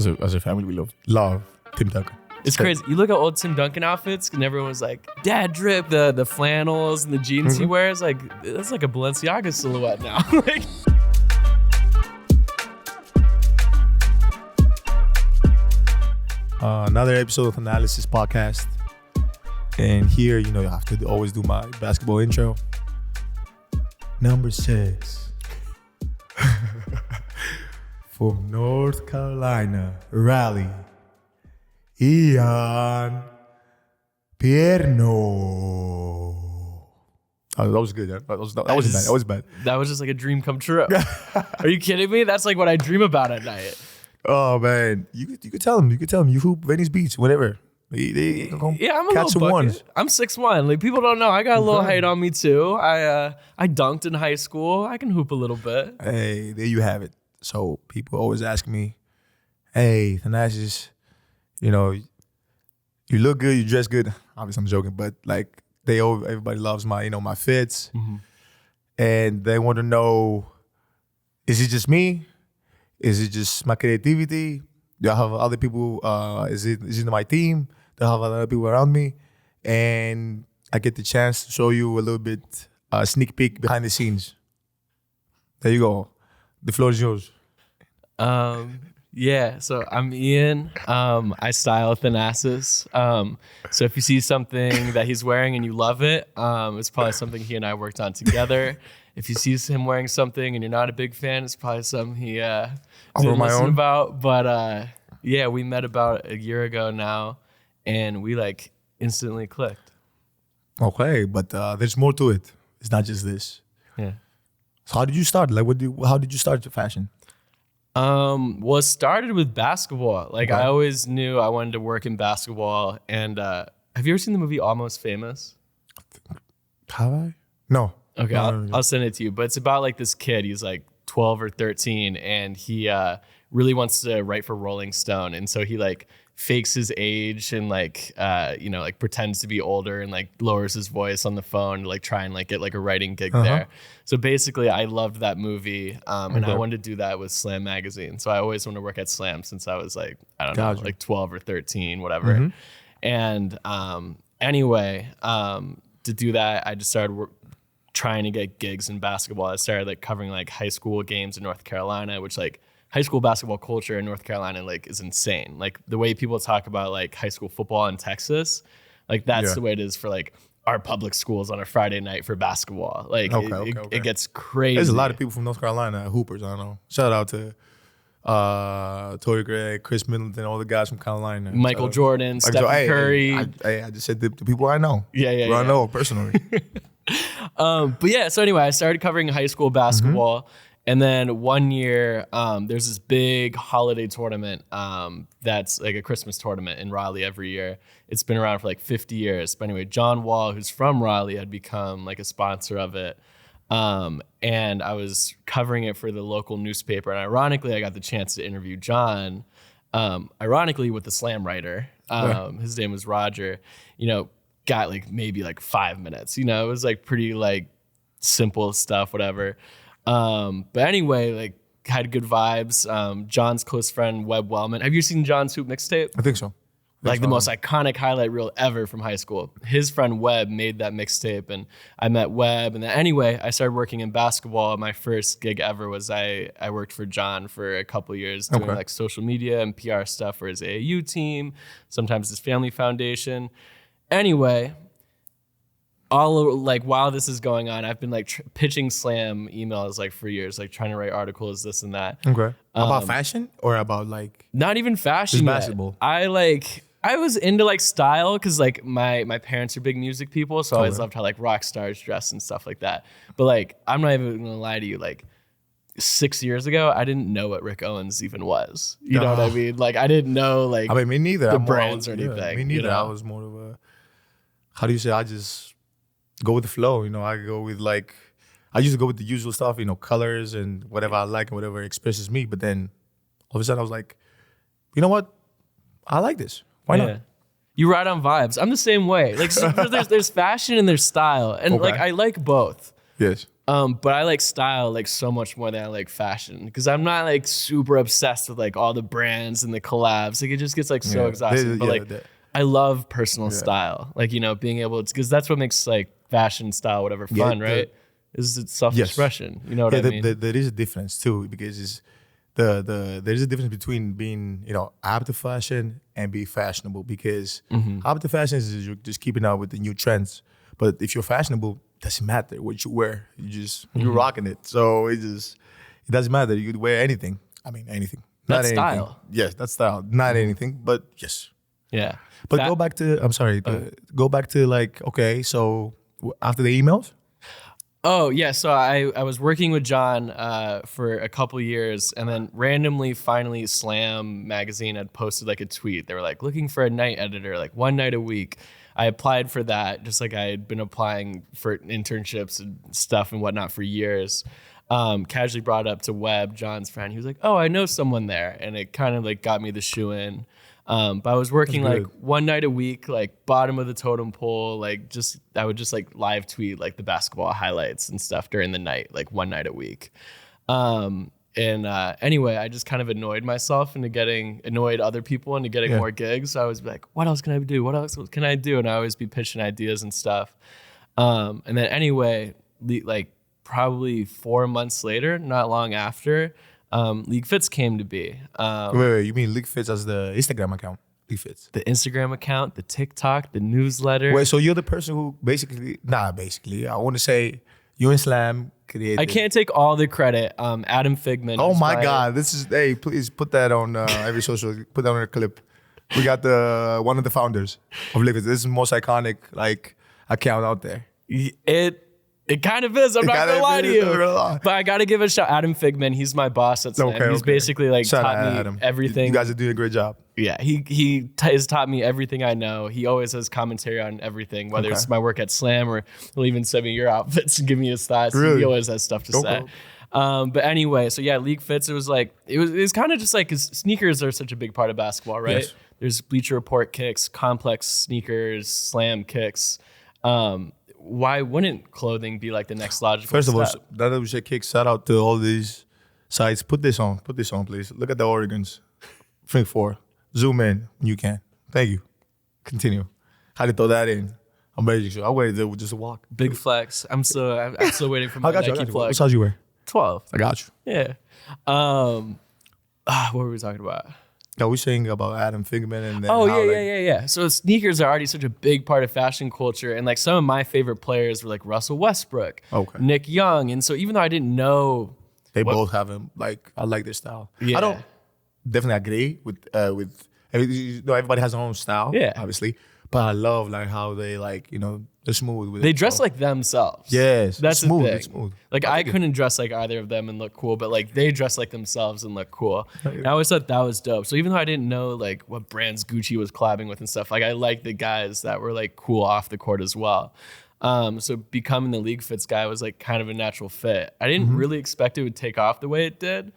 As a family, we love Tim Duncan. It's crazy. You look at old Tim Duncan outfits, and everyone was like, "Dad drip," the flannels and the jeans he wears. Like that's like a Balenciaga silhouette now. Like, another episode of Thanalysis podcast, and here, you have to always do my basketball intro. Number 6 from North Carolina, Raleigh, Ian Pierno. Oh, that was good. That wasn't bad. That was bad. That was just like a dream come true. Are you kidding me? That's like what I dream about at night. Oh man, you could tell him. You could tell him you hoop Venice Beach, whatever. They yeah, I'm a catch little some bucket. ones. I'm 6'1". Like people don't know. I got a little height on me too. I dunked in high school. I can hoop a little bit. Hey, there you have it. So people always ask me, "Hey, Thanasis, you look good, you dress good." Obviously, I'm joking, but like everybody loves my my fits, and they want to know, is it just me? Is it just my creativity? Do I have other people? Is it my team? Do I have other people around me? And I get the chance to show you a little bit sneak peek behind the scenes. There you go. The floor is yours. Yeah, so I'm Ian. I style Thanasis. So if you see something that he's wearing and you love it, it's probably something he and I worked on together. If you see him wearing something and you're not a big fan, it's probably something he didn't listen about. But yeah, we met about a year ago now, and we like instantly clicked. Okay, but there's more to it. It's not just this. Yeah. So how did you start? Like, how did you start your fashion? Well, it started with basketball. Like I always knew I wanted to work in basketball. And have you ever seen the movie Almost Famous? Have I? No. Okay, No. I'll send it to you. But it's about like this kid. He's like 12 or 13, and he really wants to write for Rolling Stone. And so he like fakes his age and like like pretends to be older and like lowers his voice on the phone to like try and like get like a writing gig there. So basically I loved that movie, and I wanted to do that with Slam magazine. So I always wanted to work at Slam since I was like, I don't know, like 12 or 13, whatever. And anyway, to do that, I just started trying to get gigs in basketball. I started like covering like high school games in North Carolina, which like high school basketball culture in North Carolina like is insane. Like the way people talk about like high school football in Texas, like that's the way it is for like our public schools on a Friday night for basketball. Like it gets crazy. There's a lot of people from North Carolina, hoopers. I don't know. Shout out to Torrey Gregg, Chris Middleton, all the guys from Carolina. Michael Jordan, Stephen Curry. I just said the people I know. Yeah. I know personally. But yeah, so anyway, I started covering high school basketball. And then one year, there's this big holiday tournament that's like a Christmas tournament in Raleigh every year. It's been around for like 50 years. But anyway, John Wall, who's from Raleigh, had become like a sponsor of it. And I was covering it for the local newspaper. And ironically, I got the chance to interview John, ironically with the Slam writer. His name was Roger. Got like maybe like 5 minutes. It was like pretty like simple stuff, whatever. But anyway, like had good vibes. John's close friend, Webb Wellman. Have you seen John's hoop mixtape? I think so. Like the most iconic highlight reel ever from high school. His friend Webb made that mixtape, and I met Webb. And then anyway, I started working in basketball. My first gig ever was I worked for John for a couple years doing like social media and PR stuff for his AAU team, sometimes his family foundation. Anyway, while this is going on, I've been like pitching Slam emails like for years, like trying to write articles, this and that. Okay. About fashion or about like not even fashion. Just basketball. I was into like style because like my parents are big music people, so I always loved how like rock stars dress and stuff like that. But like I'm not even gonna lie to you, like 6 years ago, I didn't know what Rick Owens even was. You know what I mean? Like I didn't know like me neither. The brands or anything. Me neither. I was more of a, how do you say? I just go with the flow. I go with like, I used to go with the usual stuff. Colors and whatever I like and whatever expresses me. But then all of a sudden I was like, you know what? I like this. Why not? You ride on vibes. I'm the same way. Like there's fashion and there's style, and like I like both. Yes. But I like style like so much more than I like fashion because I'm not like super obsessed with like all the brands and the collabs. Like it just gets like so exhausting. But I love personal style. Like, you know, being able to, because that's what makes like fashion style, whatever, fun, right? Is it self-expression? You know what I mean? There is a difference too, because it's there's a difference between being, you know, up to fashion and be fashionable, because up to fashion is you're just keeping up with the new trends. But if you're fashionable, it doesn't matter what you wear. You're rocking it. So it doesn't matter. You could wear anything. I mean, anything. That's not style. Anything. Yes, that's style. Not anything, but yes. Yeah. But go back to, I'm sorry, go back to like, okay, so after the emails? Oh, yeah. So I was working with John for a couple years, and then randomly, finally, Slam magazine had posted like a tweet. They were like, looking for a night editor, like one night a week. I applied for that, just like I had been applying for internships and stuff and whatnot for years. Casually brought up to Webb, John's friend. He was like, oh, I know someone there. And it kind of like got me the shoe in. But I was working like one night a week, like bottom of the totem pole, like I would just like live tweet like the basketball highlights and stuff during the night, like one night a week. Anyway, I just kind of annoyed myself annoyed other people into getting more gigs. So I was like, what else can I do? What else can I do? And I always be pitching ideas and stuff. And then anyway, like probably 4 months later, not long after, LeagueFits came to be. Wait, you mean LeagueFits as the Instagram account? LeagueFits. The Instagram account, the TikTok, the newsletter. Wait, so you're the person who I want to say you and Slam created. I can't take all the credit. Adam Figman. Oh my God, hey, please put that on every social, put that on a clip. We got one of the founders of LeagueFits. This is the most iconic like account out there. It kind of is. I'm not gonna lie to you, but I gotta give a shout. Adam Figman, he's my boss at Slam. He's basically like taught me everything. You guys are doing a great job. Yeah, he has taught me everything I know. He always has commentary on everything, whether it's my work at Slam or he'll even send me your outfits and give me his thoughts. Really? He always has stuff to say. But anyway, so yeah, LeagueFits. It was kind of just like, because sneakers are such a big part of basketball, right? Yes. There's Bleacher Report kicks, complex sneakers, Slam kicks. Why wouldn't clothing be like the next logical First of all, step? that we should kick shout out to all these sites. Put this on, please. Look at the Oregons. Think 4. Zoom in when you can. Thank you. Continue. How to throw that in? I'm ready to. I'm ready to just walk. Big flex. I'm still waiting for my Nike flex. What size you wear? 12. I got you. Yeah. What were we talking about? Yeah, we're saying about Adam Figman and then yeah. So sneakers are already such a big part of fashion culture, and like some of my favorite players were like Russell Westbrook, Nick Young, and so even though I didn't know, they both have him. Like I like their style. Yeah. I don't definitely agree with everybody has their own style. Yeah, obviously, but I love like how they like they're smooth with it. They dress like themselves. Yes, that's smooth. The thing. It's smooth. Like I couldn't dress like either of them and look cool, but like they dress like themselves and look cool. And I always thought that was dope. So even though I didn't know like what brands Gucci was collabing with and stuff, like I liked the guys that were like cool off the court as well. So becoming the LeagueFits guy was like kind of a natural fit. I didn't really expect it would take off the way it did.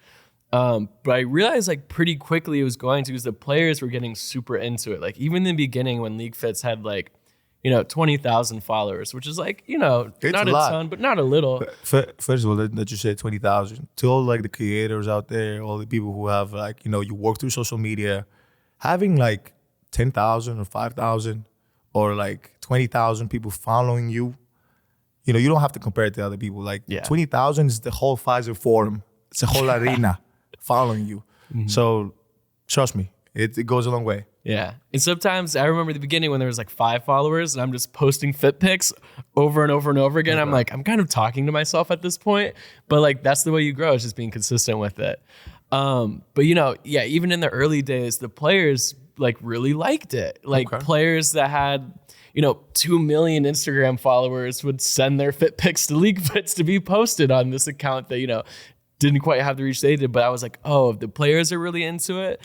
But I realized like pretty quickly it was going to, because the players were getting super into it. Like even in the beginning when LeagueFits had like 20,000 followers, which is like, not a ton, but not a little. First of all, that you said 20,000. To all like the creators out there, all the people who have like, you work through social media, having like 10,000 or 5,000 or like 20,000 people following you, you don't have to compare it to other people. Like 20,000 is the whole Pfizer Forum. It's a whole arena following you. So trust me, it goes a long way. Yeah. And sometimes I remember the beginning when there was like 5 followers and I'm just posting fit pics over and over and over again. I'm like, I'm kind of talking to myself at this point, but like, that's the way you grow, is just being consistent with it. But even in the early days, the players like really liked it. Like players that had, 2 million Instagram followers would send their fit pics to LeagueFits to be posted on this account that, didn't quite have the reach they did, but I was like, oh, if the players are really into it,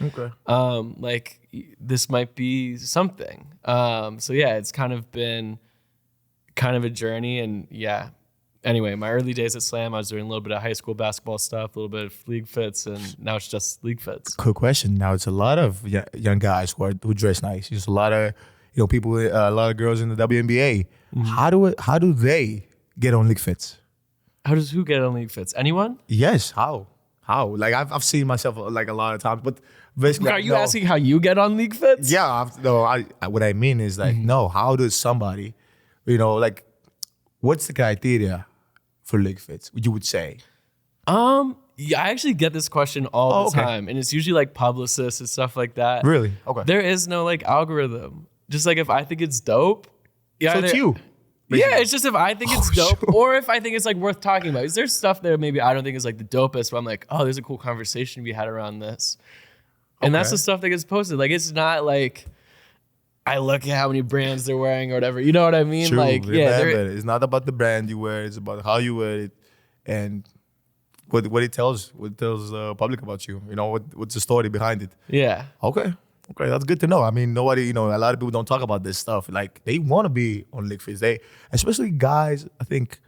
like this might be something. So yeah, it's kind of been a journey, and yeah. Anyway, my early days at Slam, I was doing a little bit of high school basketball stuff, a little bit of LeagueFits, and now it's just LeagueFits. Quick question. Now it's a lot of young guys who dress nice. There's a lot of people, a lot of girls in the WNBA. How do they get on LeagueFits? How does who get on LeagueFits? Anyone? Yes. How? Like I've seen myself like a lot of times, but basically, Are you asking how you get on LeagueFits? Yeah. What I mean is like, no. How does somebody, like, what's the criteria for LeagueFits? You would say. Yeah, I actually get this question all the okay. time, and it's usually like publicists and stuff like that. Really? Okay. There is no like algorithm. Just like if I think it's dope, yeah, So it's you. Yeah, it's just if I think it's dope or if I think it's like worth talking about. Is there stuff there maybe I don't think is like the dopest, but I'm like, oh, there's a cool conversation we had around this. And that's the stuff that gets posted. Like it's not like I look at how many brands they're wearing or whatever. You know what I mean? True. Like, yeah, It's not about the brand you wear, it's about how you wear it and what it tells the public about you. What's the story behind it. yeah. Okay, that's good to know. I mean, nobody, a lot of people don't talk about this stuff. Like, they want to be on LeagueFits. Especially guys, I think,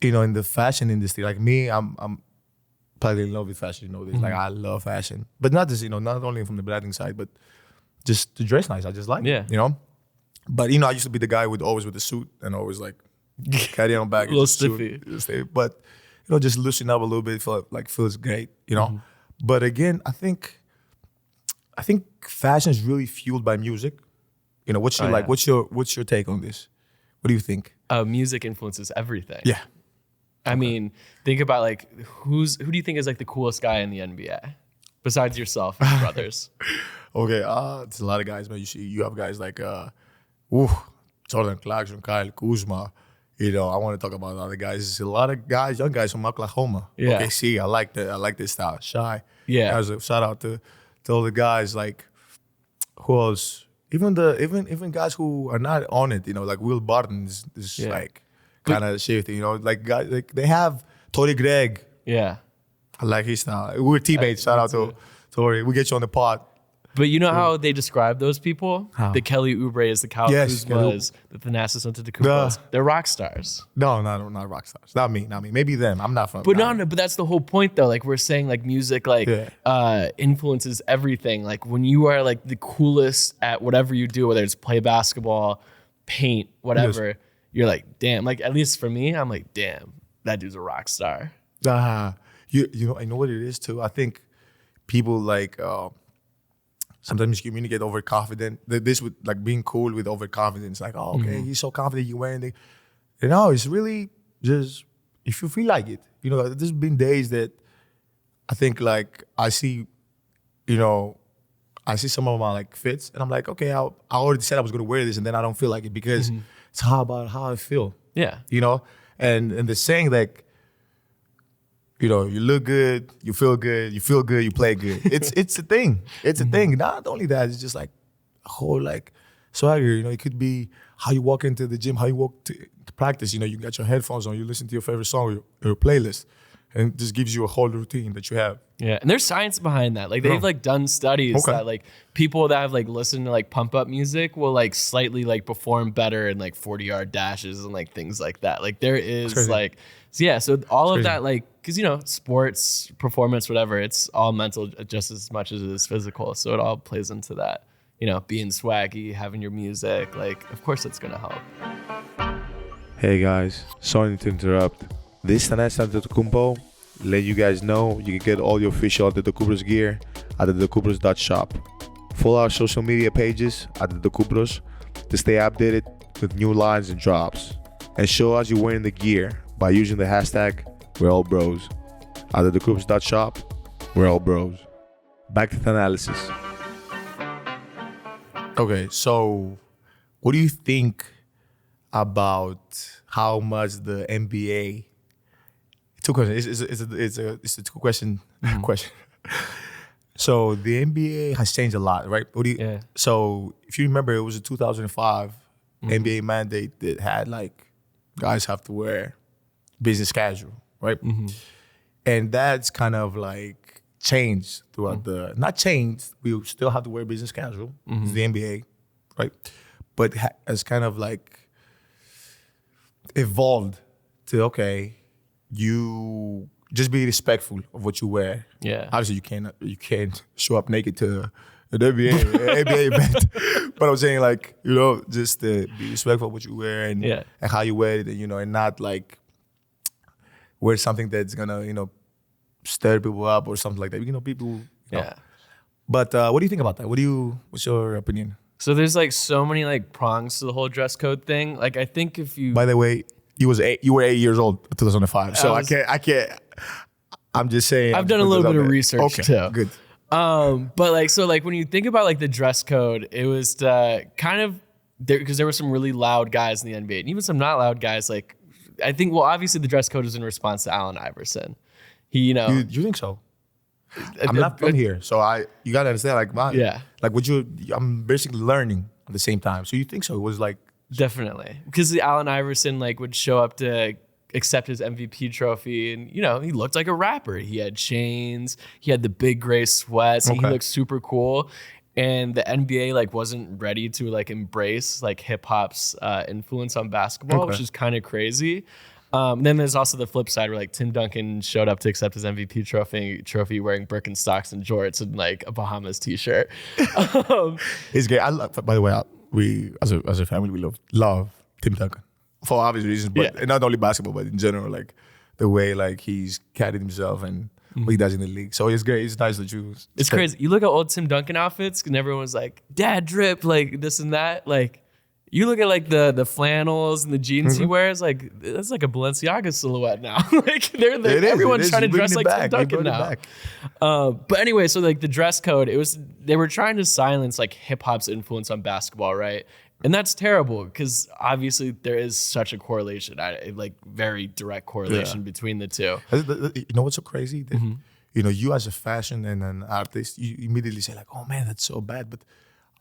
in the fashion industry, like me, I'm probably in love with fashion, this. Like, I love fashion. But not just, not only from the branding side, but just to dress nice. I just like it, But, I used to be the guy always with the suit and always, like, carry on back. A little stiffy. But, just loosen up a little bit, feels great, But again, I think fashion is really fueled by music. What's your what's your take on this? What do you think? Music influences everything. Yeah. I mean, think about like who do you think is like the coolest guy in the NBA besides yourself and your brothers? Okay, there's a lot of guys, man. You have guys like Jordan Clarkson, Kyle Kuzma. I want to talk about other guys. There's a lot of guys, young guys from Oklahoma. Yeah. Okay, see, I like that. I like this style. Shy. Yeah. As a shout out to all the guys, like, who else? Even guys who are not on it, like Will Barton is like kind of shifty, like guys, like they have Tory Gregg. Yeah. I like his style. We're teammates. Shout out to Tory. We get you on the pod. But you know how they describe those people? How? The Kelly Oubre's, the Kyle Kuzmas, the Thanasis Antetokounmpos. They're rock stars. No, not rock stars. Not me. Maybe them. I'm not from. But but that's the whole point though. Like we're saying like music influences everything. Like when you are like the coolest at whatever you do, whether it's play basketball, paint, whatever, you're like, damn. Like at least for me, I'm like, damn, that dude's a rock star. I know what it is too. I think people like sometimes you communicate overconfident. This with like being cool with overconfidence. Like, oh, okay, he's so confident you're wearing it. It's really just if you feel like it. There's been days that I think like I see some of my like fits and I'm like, okay, I already said I was gonna wear this and then I don't feel like it because it's about how I feel. Yeah. And the saying like, you look good, you feel good, you play good. It's a thing. It's a thing. Not only that, it's just like a whole like swagger. It could be how you walk into the gym, how you walk to practice. You got your headphones on, you listen to your favorite song or your playlist, and it just gives you a whole routine that you have. Yeah, and there's science behind that. Like they've like done studies that like people that have like listened to like pump up music will like slightly like perform better in like 40-yard dashes and like things like that. Like there is like so all of that like because sports performance whatever it's all mental just as much as it is physical. So it all plays into that. Being swaggy, having your music, like of course it's gonna help. Hey guys, sorry to interrupt. This is Thanasis Antetokounmpo. Let you guys know you can get all your official Antetokounbros gear at Antetokounbros.shop. Follow our social media pages at Antetokounbros to stay updated with new lines and drops. And show us you're wearing the gear by using the hashtag We're All Bros. At Antetokounbros.shop, we're all bros. Back to Thanalysis. Okay, so what do you think about how much the NBA? Two questions. It's a two question question. So the NBA has changed a lot, right? So if you remember, it was a 2005 NBA mandate that had like guys have to wear business casual, right? And that's kind of like changed throughout not changed. We still have to wear business casual. It's the NBA, right? But has kind of like evolved to you just be respectful of what you wear. Yeah. Obviously, you can't show up naked to an NBA event. But I'm saying like, just be respectful of what you wear and how you wear it, and and not like wear something that's gonna, stir people up or something like that. People. Yeah. But what do you think about that? What's your opinion? So there's like so many like prongs to the whole dress code thing. Like I think if you, By the way, you were 8 years old in 2005. So I can't. I'm just saying. I've done a little bit of research too. Good. But like when you think about like the dress code, it was kind of there because there were some really loud guys in the NBA and even some not loud guys. Like I think, well, obviously the dress code is in response to Allen Iverson. He, you think so? I'm not from here, so you gotta understand. I'm basically learning at the same time. So you think so? It was like definitely because the Allen Iverson like would show up to accept his MVP trophy, and he looked like a rapper. He had chains, he had the big gray sweats, and he looked super cool. And the NBA like wasn't ready to like embrace like hip hop's influence on basketball, which is kind of crazy. Then there's also the flip side where like Tim Duncan showed up to accept his MVP trophy wearing Birkenstocks and jorts and like a Bahamas t-shirt. It's great. By the way, we as a family we love Tim Duncan for obvious reasons, but not only basketball, but in general, like the way like he's carried himself and what he does in the league. So it's great. It's nice that you. It's crazy. You look at old Tim Duncan outfits, and everyone was like, "Dad drip," like this and that, like. You look at like the flannels and the jeans he wears, like that's like a Balenciaga silhouette now. Like everyone's trying to dress like Tim Duncan now. But anyway, so like the dress code, they were trying to silence like hip hop's influence on basketball, right? And that's terrible because obviously there is such a correlation, like very direct correlation between the two. You know what's so crazy? That, you as a fashion and an artist, you immediately say like, "Oh man, that's so bad," but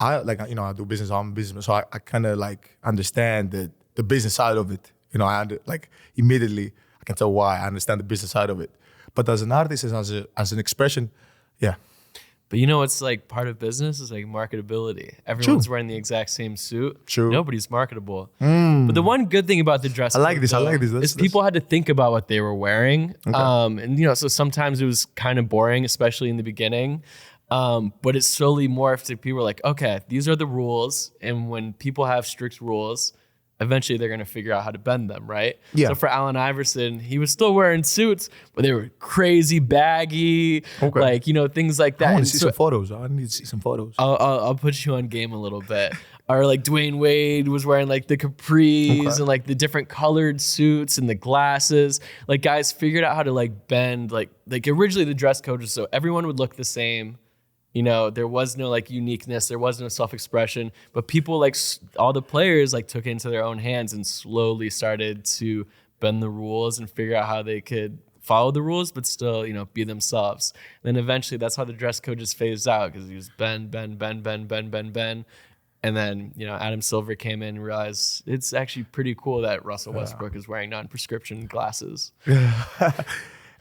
I do business. I'm a businessman, so I kind of like understand the business side of it. Immediately I can tell why I understand the business side of it. But as an artist, as an expression, yeah. But it's like part of business is like marketability. Everyone's wearing the exact same suit. True. Nobody's marketable. But the one good thing about the dress I like this. is people had to think about what they were wearing. Okay. So sometimes it was kind of boring, especially in the beginning. But it slowly morphed to people were like, okay, these are the rules. And when people have strict rules, eventually they're going to figure out how to bend them, right? Yeah. So for Allen Iverson, he was still wearing suits, but they were crazy baggy, like, things like that. I want to see some photos. I need to see some photos. I'll put you on game a little bit. Or like Dwayne Wade was wearing like the capris and like the different colored suits and the glasses. Like guys figured out how to like bend, like originally the dress code was so everyone would look the same. There was no like uniqueness, there was no self-expression, but people like all the players like took it into their own hands and slowly started to bend the rules and figure out how they could follow the rules, but still, be themselves. And then eventually that's how the dress code just phased out because he was bend. And then, Adam Silver came in and realized it's actually pretty cool that Russell Westbrook is wearing non-prescription glasses.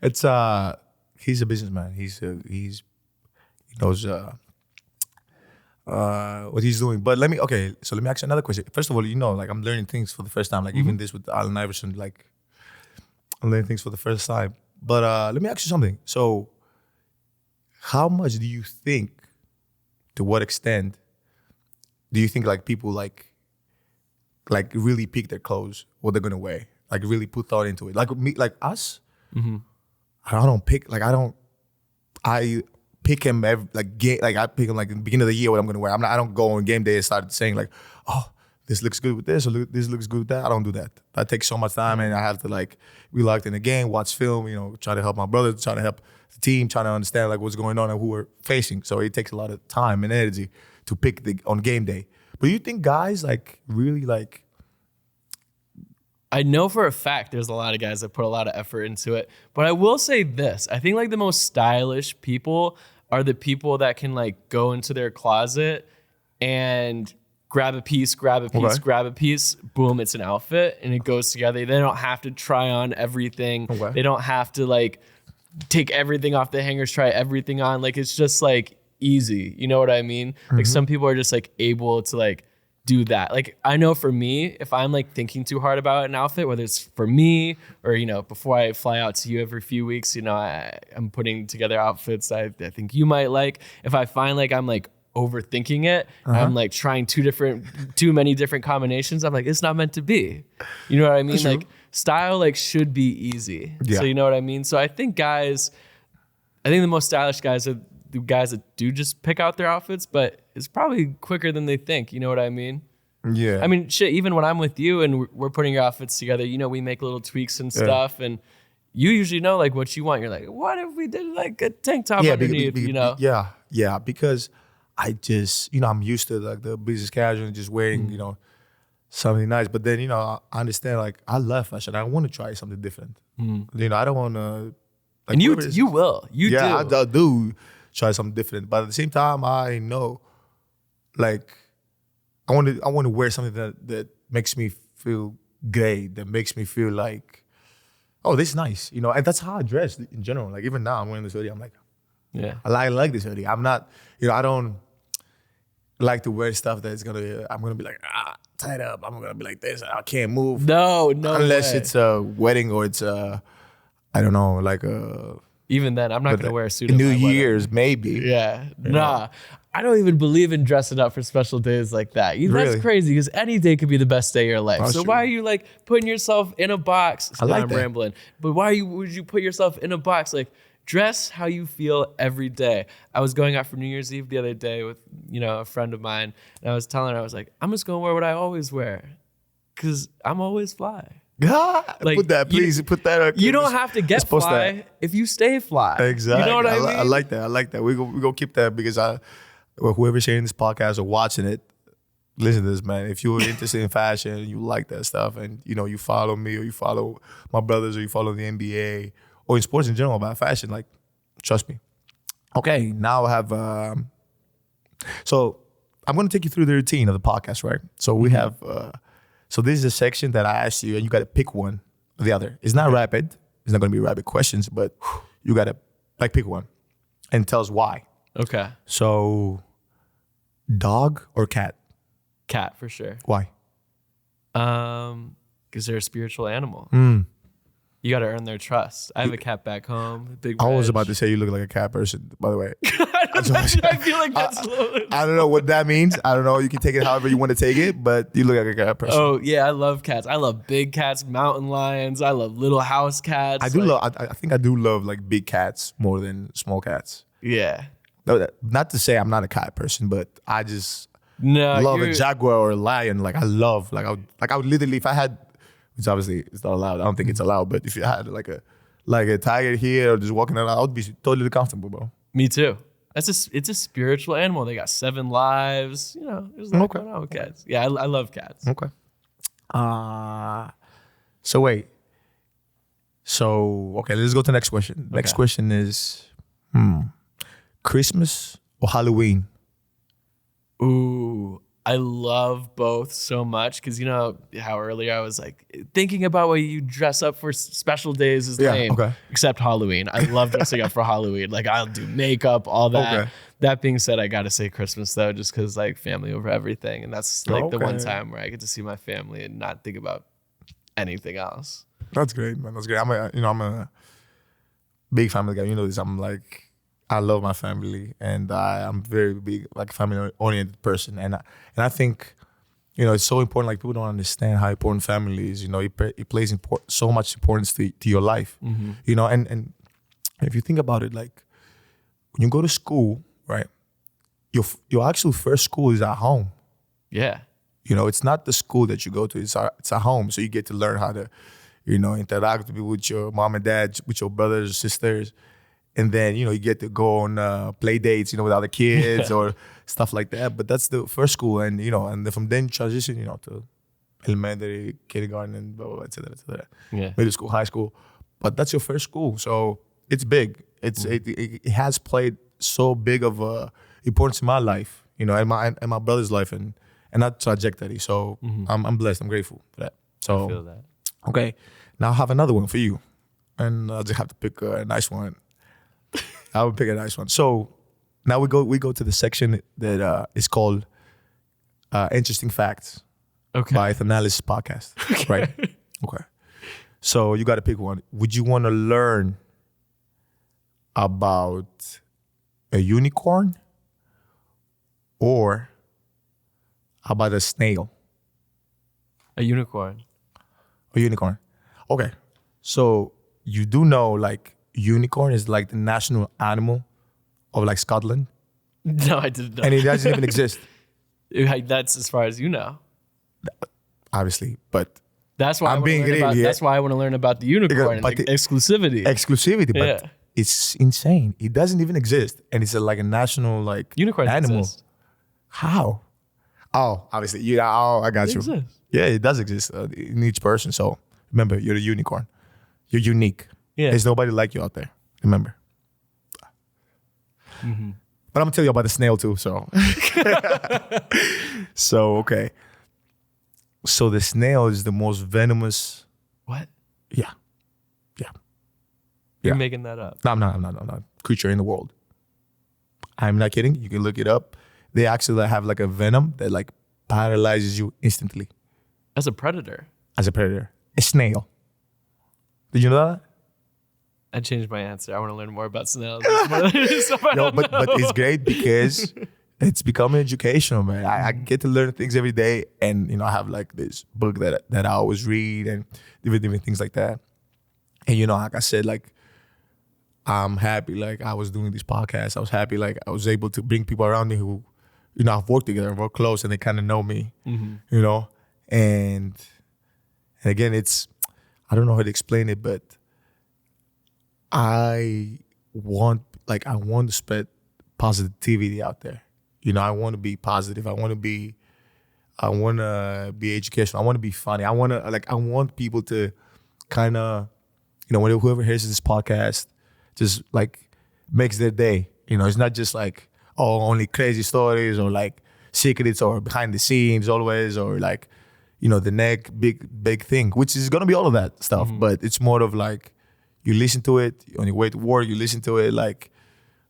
It's he's a businessman. He knows what he's doing. But let me ask you another question. First of all, like I'm learning things for the first time. Like even this with Allen Iverson, like I'm learning things for the first time. But let me ask you something. So how much do you think, to what extent, do you think like people like really pick their clothes, what they're gonna wear? Like really put thought into it. Like me, like us, I pick him I pick him like in the beginning of the year what I'm gonna wear. I don't go on game day and start saying like, oh, this looks good with this or this looks good with that. I don't do that. That takes so much time and I have to like be locked in the game, watch film, try to help my brother, try to help the team, trying to understand like what's going on and who we're facing. So it takes a lot of time and energy to pick on game day. But you think guys like really like, I know for a fact there's a lot of guys that put a lot of effort into it, but I will say this. I think like the most stylish people are the people that can like go into their closet and grab a piece, boom, it's an outfit and it goes together. They don't have to try on everything. Okay. They don't have to like take everything off the hangers, try everything on. Like it's just like easy. You know what I mean? Like some people are just like able to like do that. Like I know for me, if I'm like thinking too hard about an outfit, whether it's for me or, before I fly out to you every few weeks, I'm putting together outfits I think you might like. If I find like I'm like overthinking it, I'm like trying too many different combinations. I'm like, it's not meant to be. You know what I mean? Like style like should be easy. Yeah. So you know what I mean? So I think the most stylish guys are the guys that do just pick out their outfits, but it's probably quicker than they think. You know what I mean? Yeah. I mean, shit, even when I'm with you and we're putting your outfits together, you know, we make little tweaks and stuff, and you usually know like what you want. You're like, what if we did like a tank top underneath, you know? Yeah, because I just, I'm used to like the business casual and just wearing, something nice. But then, I understand like I love fashion. I want to try something different. I don't want to. Like, and you will. You do. Yeah, I do try something different. But at the same time, I know, like, I want to wear something that makes me feel great, that makes me feel like, oh, this is nice, and that's how I dress in general. Like even now, I'm wearing this hoodie. I'm like, yeah, I like this hoodie. I'm not, I don't like to wear stuff that's I'm gonna be like tied up. I'm gonna be like this. I can't move. No, unless way. It's a wedding or it's I don't know, like a. Even then, I'm not gonna wear a suit. New Year's, maybe. Yeah, nah. I don't even believe in dressing up for special days like that. That's Really? crazy because any day could be the best day of your life. That's so true. why are you like putting yourself in a box? I like I'm that. rambling, but would you put yourself in a box? Like dress how you feel every day. I was going out for New Year's Eve the other day with a friend of mine, and I was telling her I was like, I'm just gonna wear what I always wear, because I'm always fly. Like, put that, please. Put that. You don't have to get fly that. if you stay fly. Exactly. You know what I mean? I like that. I like that. We go keep that because whoever's sharing this podcast or watching it, listen to this, man. If you're interested in fashion and you like that stuff, and you follow me or you follow my brothers or you follow the NBA or in sports in general about fashion, like trust me. Okay, now I have. So I'm going to take you through the routine of the podcast, right? So we have. So this is a section that I asked you, and you got to pick one or the other. It's not rapid. It's not going to be rapid questions, but you got to pick one and tell us why. Okay. So, dog or cat? Cat for sure. Why? Because they're a spiritual animal. You got to earn their trust. I have a cat back home. Big. I was Reg. about to say you look like a cat person, by the way. I feel like that's. I don't know what that means. I don't know. You can take it however you want to take it, but you look like a cat person. Oh yeah, I love cats. I love big cats, mountain lions. I love little house cats. I do love. I think I do love like big cats more than small cats. Yeah. No, not to say I'm not a cat person, but I just love you're- a jaguar or a lion. Like I love. Like I would literally, if I had, which obviously it's not allowed. I don't think it's allowed. But if you had like a tiger here or just walking around, I would be totally comfortable, bro. Me too. It's a spiritual animal. They got 7 lives. There's a lot going on with cats. Yeah, I love cats. Okay. So wait. So okay, let's go to the next question. Next question is, Christmas or Halloween? Ooh, I love both so much because you know how earlier I was like thinking about what you dress up for special days is lame. Okay. Except Halloween. I love dressing up for Halloween. Like I'll do makeup, all that. Okay. That being said, I gotta say Christmas though, just because like family over everything, and that's like the one Okay. time where I get to see my family and not think about anything else. That's great, man. That's great. I'm a big family guy. You know this. I love my family, and I'm very big, like family-oriented person. And I think, it's so important. Like people don't understand how important family is. It plays so much importance to your life. Mm-hmm. And if you think about it, like when you go to school, right? Your actual first school is at home. Yeah. It's not the school that you go to. It's at home. So you get to learn how to, interact with your mom and dad, with your brothers, sisters. And then, you get to go on play dates, with other kids or stuff like that. But that's the first school. And, and then from then you transition, to elementary, kindergarten, and blah, blah, blah, et cetera. Yeah. Middle school, high school. But that's your first school. So it's big. It has played so big of a importance in my life, and my brother's life and that trajectory. So I'm blessed. I'm grateful for that. So I feel that. Okay. Now I have another one for you. And I'll just have to pick a nice one. I would pick a nice one. So now we go to the section that is called Interesting Facts by Thanalysis podcast. Right? Okay. So you got to pick one. Would you want to learn about a unicorn or about a snail? A unicorn. A unicorn. Okay, so you do know like unicorn is like the national animal of like Scotland, No, I didn't know. and it doesn't even exist, That's as far as you know. obviously. But That's why I'm being real here. That's why I want to learn about the unicorn, But and the- exclusivity. exclusivity, but Yeah. it's insane. It doesn't even exist, and it's like a national like Unicorns animal. exist. How? Oh, obviously, I got They you. exist. Yeah, it does exist in each person. So remember, you're a unicorn. You're unique. Yeah. There's nobody like you out there. Remember. Mm-hmm. But I'm gonna tell you about the snail too. So, so okay. So the snail is the most venomous. What? Yeah. You're Yeah. making that up. No, I'm not. Creature in the world. I'm not kidding. You can look it up. They actually have like a venom that like paralyzes you instantly As a predator, as a predator. A snail. Did you know that? I changed my answer. I want to learn more about snails. No, but it's great because it's becoming educational, man. I get to learn things every day, and I have like this book that I always read and different things like that. And like I said, like I'm happy like I was doing this podcast. I was happy like I was able to bring people around me who I've worked together, worked close, and they kind of know me. And again, it's I don't know how to explain it, but I want to spread positivity out there. I want to be positive. I want to be educational. I want to be funny. I want people to kind of, whoever hears this podcast, just like makes their day. It's not just like, only crazy stories or like secrets or behind the scenes always, or like, the big thing, which is gonna be all of that stuff. But it's more of like, you listen to it on your way to work. You listen to it like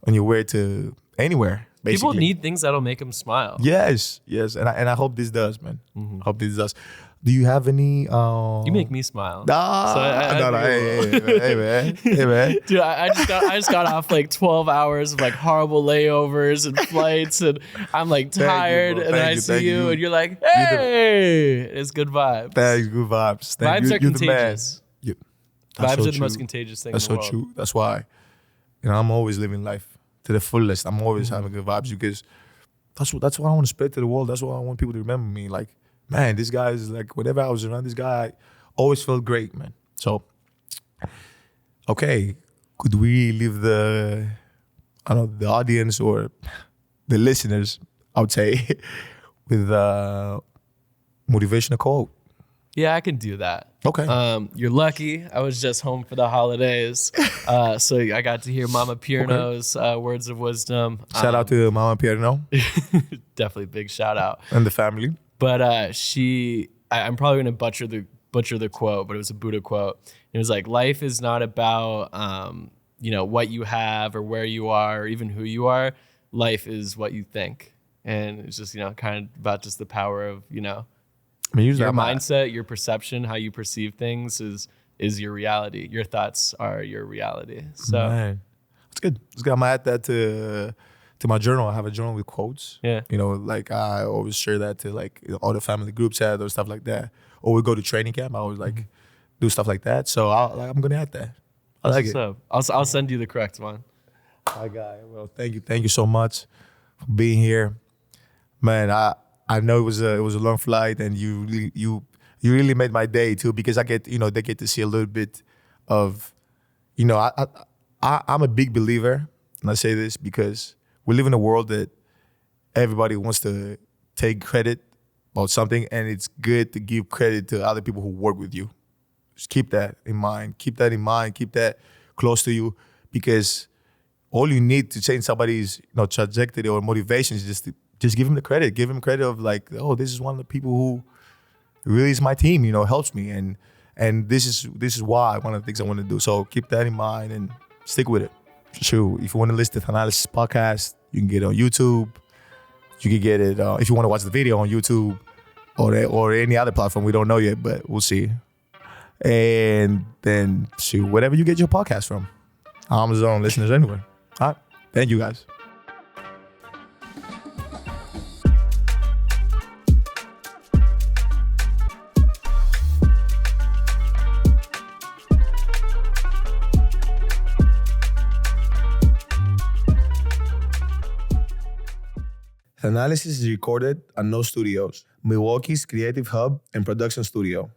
on your way to anywhere. Basically. People need things that'll make them smile. Yes, and I hope this does, man. I hope this does. Do you have any? You make me smile. Hey man. Dude, I just got off like 12 hours of like horrible layovers and flights, and I'm like tired, bro. and then I see you, and you're like, hey, it's good vibes. Thanks, good vibes. Vibes are contagious. That's Vibes so are the most true. contagious thing That's in the so world. true. That's why, I'm always living life to the fullest. I'm always having good vibes because that's what I want to spread to the world. That's what I want people to remember me. Like, man, this guy is like, whenever I was around this guy, I always felt great, man. So, okay, could we leave the audience or the listeners, I would say, with a motivational quote? Yeah, I can do that. Okay. You're lucky. I was just home for the holidays, so I got to hear Mama Pierno's words of wisdom. Shout out to Mama Pierno Definitely big shout out. and the family. But I'm probably gonna butcher the quote, but it was a Buddha quote. It was like, life is not about what you have or where you are or even who you are. Life is what you think, and it's just kind of about just the power of your mindset, your perception, how you perceive things is your reality. Your thoughts are your reality. So Man, it's good. I'm gonna add that to my journal. I have a journal with quotes. Yeah. Like I always share that to like all the family group chat or stuff like that. Or we go to training camp. I always like do stuff like that. So I'm gonna add that. I like it. So I'll send you the correct one. My guy. Well, thank you so much for being here, man. I know it was a long flight, and you really made my day too, because I get they get to see a little bit of I'm a big believer, and I say this because we live in a world that everybody wants to take credit about something, and it's good to give credit to other people who work with you. Just keep that in mind. Keep that close to you, because all you need to change somebody's trajectory or motivation is just give him the credit. Give him credit of like, oh, this is one of the people who really is my team, helps me. And this is why one of the things I want to do. So keep that in mind and stick with it. Sure. If you want to listen to Thanalysis podcast, you can get it on YouTube. You can get it if you want to watch the video on YouTube or any other platform. We don't know yet, but we'll see. And then whatever you get your podcast from. Amazon, listeners anywhere. All right. Thank you guys. Thanalysis is recorded at No Studios, Milwaukee's creative hub and production studio.